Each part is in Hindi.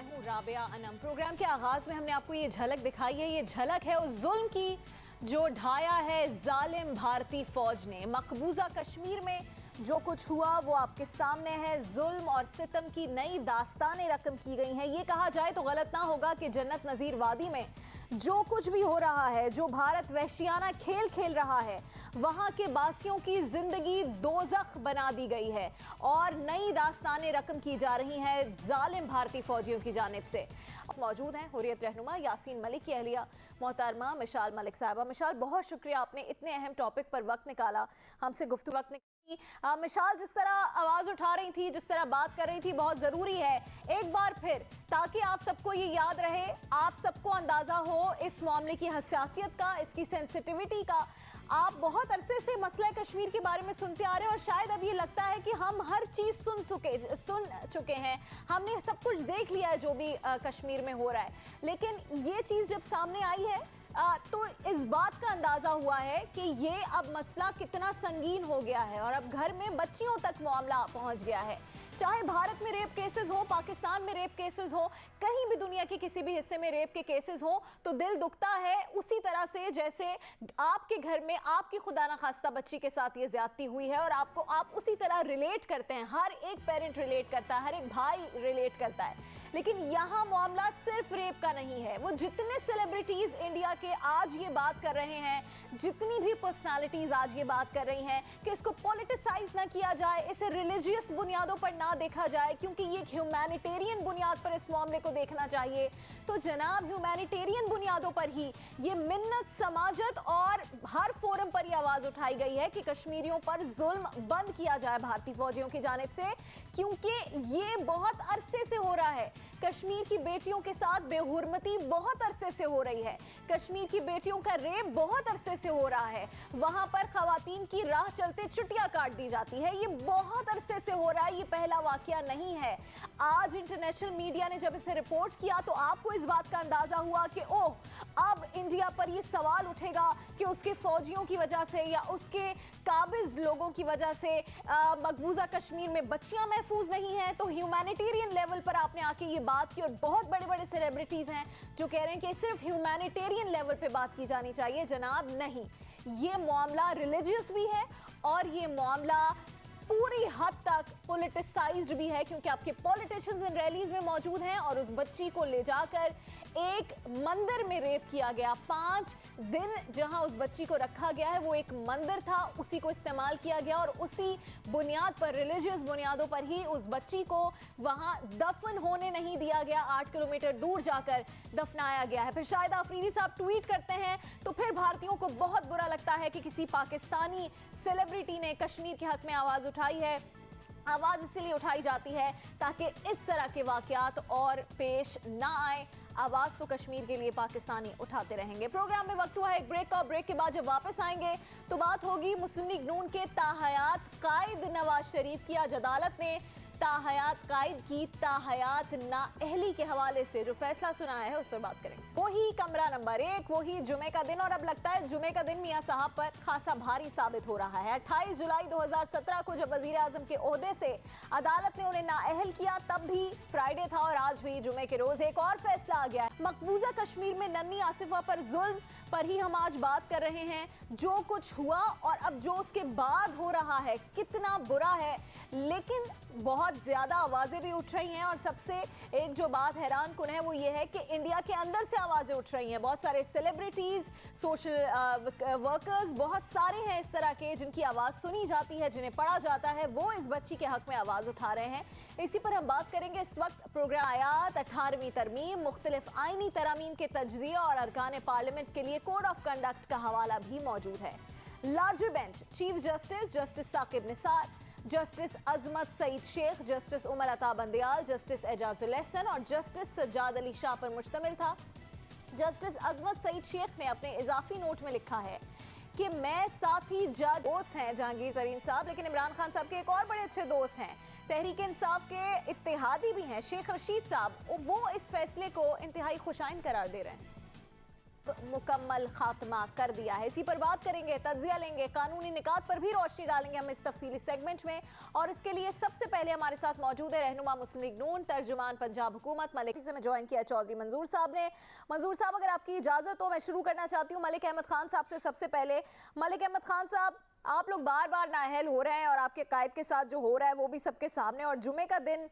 हूँ राबिया अनम। प्रोग्राम के आगाज में हमने आपको ये झलक दिखाई है। ये झलक है उस जुल्म की जो ढाया है जालिम भारतीय फौज ने। मकबूजा कश्मीर में जो कुछ हुआ वो आपके सामने है। जुल्म और सितम की नई दास्तानें रकम की गई हैं। ये कहा जाए तो गलत ना होगा कि जन्नत नजीर वादी में जो कुछ भी हो रहा है, जो भारत वहशियाना खेल खेल रहा है, वहां के बासियों की जिंदगी दोज़ख बना दी गई है और नई दास्तानें रकम की जा रही हैं जालिम भारतीय फौजियों की जानिब से। मौजूद हैं हुर्रियत रहनुमा यासीन मलिक की अहलिया मोहतरमा मिशाल मलिक साहिबा। मिशाल, बहुत शुक्रिया, आपने इतने अहम टॉपिक पर वक्त निकाला, हमसे गुफ्तगू वक्त मिशाल, जिस तरह आवाज उठा रही थी, जिस तरह बात कर रही थी, बहुत जरूरी है एक बार फिर, ताकि आप सबको ये याद रहे, आप सबको अंदाजा हो इस मामले की हसासियत का, इसकी सेंसिटिविटी का। आप बहुत अरसे से मसला कश्मीर के बारे में सुनते आ रहे हैं और शायद अब ये लगता है कि हम हर चीज सुन चुके हैं, हमने सब कुछ देख लिया है जो भी कश्मीर में हो रहा है। लेकिन ये चीज जब सामने आई है तो इस बात का अंदाजा हुआ है कि ये अब मसला कितना संगीन हो गया है और अब घर में बच्चियों तक मामला पहुंच गया है। चाहे भारत में रेप केसेस हो, पाकिस्तान में रेप केसेस हो, कहीं भी दुनिया के किसी भी हिस्से में रेप के केसेस हो, तो दिल दुखता है उसी तरह से जैसे आपके घर में आपकी खुदा ना खास्ता बच्ची के साथ ये ज्यादती हुई है और आप उसी तरह रिलेट करते हैं। हर एक पेरेंट रिलेट करता है, हर एक भाई रिलेट करता है। लेकिन यहाँ मामला सिर्फ रेप का नहीं है। वो जितने सेलिब्रिटीज इंडिया के आज ये बात कर रहे हैं, जितनी भी पर्सनालिटीज आज ये बात कर रही हैं कि इसको पॉलिटिसाइज ना किया जाए, इसे रिलीजियस बुनियादों पर ना देखा जाए, क्योंकि ये ह्यूमैनिटेरियन बुनियाद पर इस मामले को देखना चाहिए। तो जनाब, ह्यूमैनिटेरियन बुनियादों पर ही ये मिन्नत समाजत और हर फोरम पर यह आवाज उठाई गई है कि कश्मीरियों पर जुल्म बंद किया जाए भारतीय फौजियों की जानिब से, क्योंकि ये बहुत अरसे से हो रहा है। कश्मीर की बेटियों के साथ बेहुरमती बहुत अरसे से हो रही है। कश्मीर की बेटियों का रेप बहुत अरसे से हो रहा है। वहां पर खवातीन की राह चलते चुटिया काट दी जाती है। ये बहुत अरसे से हो रहा है, ये पहला वाकया नहीं है। आज इंटरनेशनल मीडिया ने जब इसे रिपोर्ट किया तो आपको इस बात का अंदाजा हुआ कि ओह, अब इंडिया पर यह सवाल उठेगा कि उसके फौजियों की वजह से या उसके काबिज लोगों की वजह से मकबूजा कश्मीर में बच्चियां महफूज नहीं हैं। तो ह्यूमैनिटेरियन लेवल पर आपने आके ये बात की और बहुत बड़े बड़े सेलिब्रिटीज हैं जो कह रहे हैं कि सिर्फ ह्यूमैनिटेरियन लेवल पे बात की जानी चाहिए। जनाब, नहीं, ये मामला रिलीजियस भी है और ये मामला पूरी हद तक पॉलिटिसाइज्ड भी है, क्योंकि आपके पॉलिटिशियंस इन रैलीज में मौजूद हैं और उस बच्ची को ले जाकर एक मंदिर में रेप किया गया। 5 दिन जहां उस बच्ची को रखा गया है वो एक मंदिर था, उसी को इस्तेमाल किया गया और उसी बुनियाद पर, रिलीजियस बुनियादों पर ही उस बच्ची को वहां दफन होने नहीं दिया गया। 8 किलोमीटर दूर जाकर दफनाया गया है। फिर शाहिद आफरीदी साहब ट्वीट करते हैं तो फिर भारतीयों को बहुत बुरा लगता है कि किसी पाकिस्तानी सेलिब्रिटी ने कश्मीर के हक में आवाज उठाई है। आवाज इसलिए उठाई जाती है ताकि इस तरह के वाकयात और पेश ना आए। आवाज तो कश्मीर के लिए पाकिस्तानी उठाते रहेंगे। प्रोग्राम में वक्त हुआ है एक ब्रेक का। ब्रेक के बाद जब वापस आएंगे तो बात होगी मुस्लिम लीग नून के ताहयात कायद नवाज शरीफ की। आज अदालत ने ताहयात कायद की ताहयात नाअहली के हवाले से जो फैसला सुनाया है उस पर बात करेंगे। वही कमरा नंबर 1, वही जुमे का दिन, और अब लगता है जुमे का दिन मियां साहब पर खासा भारी साबित हो रहा है। 28 जुलाई 2017 को जब वजीर आजम के ओहदे से अदालत ने उन्हें नाअहल किया, तब भी फ्राइडे था और आज भी जुमे के रोज एक और फैसला आ गया है। मकबूजा कश्मीर में नन्ही आसिफा पर जुल्म पर ही हम आज बात कर रहे हैं। जो कुछ हुआ और अब जो उसके बाद हो रहा है कितना बुरा है, लेकिन बहुत ज्यादा आवाजें भी उठ रही हैं और सबसे एक जो बात हैरान कुन है वो ये है कि इंडिया के अंदर से आवाजें उठ रही हैं। बहुत सारे सेलिब्रिटीज, सोशल वर्कर्स, बहुत सारे हैं इस तरह के जिनकी आवाज सुनी जाती है, जिन्हें पढ़ा जाता है, वो इस बच्ची के हक में आवाज उठा रहे हैं। इसी पर हम बात करेंगे इस वक्त। प्रोग्राम आयात 18वीं तरमीम, मुख्तलिफ आईनी तरामीम के तज्जिया और अरकान पार्लियामेंट के लिए कोड ऑफ कंडक्ट का हवाला भी मौजूद है। Larger bench chief justice justice Saqib Nisar, justice Azmat Saeed Sheikh, justice Umar Ata Bandial, justice Ejazul Ehsan और जस्टिस सज्जाद अली शाह पर मुश्तमिल था। जस्टिस अजमत सईद शेख ने अपने इजाफी नोट में लिखा है कि मैं साथी जज दोस्त हैं जहांगीर तरीन साहब, लेकिन इमरान खान साहब के एक और बड़े अच्छे दोस्त हैं, तहरीक इंसाफ के इत्तेहादी भी हैं, शेख रशीद साहब, वो इस फैसले को इंतहाई खुशाइन करार दे रहे हैं। मुकम्मल खात्मा कर दिया है। इसी पर बात करेंगे, तज्जिया लेंगे, कानूनी निकात पर भी रोशनी डालेंगे हम इस तफसीली सेगमेंट में। और इसके लिए सबसे पहले हमारे साथ मौजूद है रहनुमा मुस्लिम लीग नून, तर्जुमान पंजाब हुकूमत मलिक से मैं ज्वाइन किया चौधरी मंजूर साहब ने। मंजूर साहब, अगर आपकी इजाजत हो मैं शुरू करना चाहती हूँ मलिक अहमद खान साहब से सबसे पहले। मलिक अहमद खान साहब, आप लोग बार बार नाअहल हो रहे हैं और आपके कायद के साथ जो हो रहा है वो भी सबके सामने, और जुमे का दिन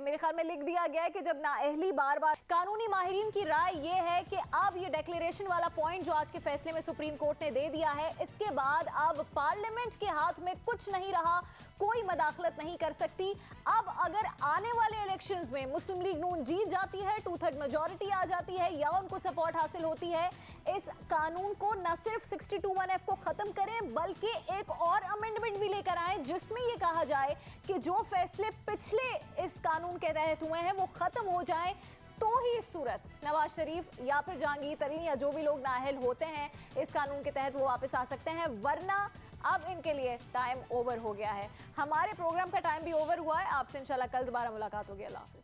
मेरे ख्याल में लिख दिया गया है कि जब नाअहली बार बार, कानूनी माहिरीन की राय ये है कि अब ये डिक्लेरेशन वाला पॉइंट जो आज के फैसले में सुप्रीम कोर्ट ने दे दिया है, इसके बाद अब पार्लियामेंट के हाथ में कुछ नहीं रहा, कोई मदाखलत नहीं कर सकती। अब अगर आने वाले इलेक्शंस में मुस्लिम लीग नून जीत जाती है, 2/3 मेजॉरिटी आ जाती है या उनको सपोर्ट हासिल होती है, इस कानून को न सिर्फ 62(1)(f) को खत्म करें बल्कि एक और अमेंडमेंट भी लेकर आए जिसमें यह कहा जाए कि जो फैसले पिछले इस कानून के तहत हुए हैं वो खत्म हो जाएं, तो ही इस सूरत नवाज शरीफ या फिर जहांगीर तरीन या जो भी लोग नाअहल होते हैं इस कानून के तहत वो वापस आ सकते हैं, वरना अब इनके लिए टाइम ओवर हो गया है। हमारे प्रोग्राम का टाइम भी ओवर हुआ है। आपसे इंशाल्लाह कल दोबारा मुलाकात होगी। अल्लाह हाफिज़।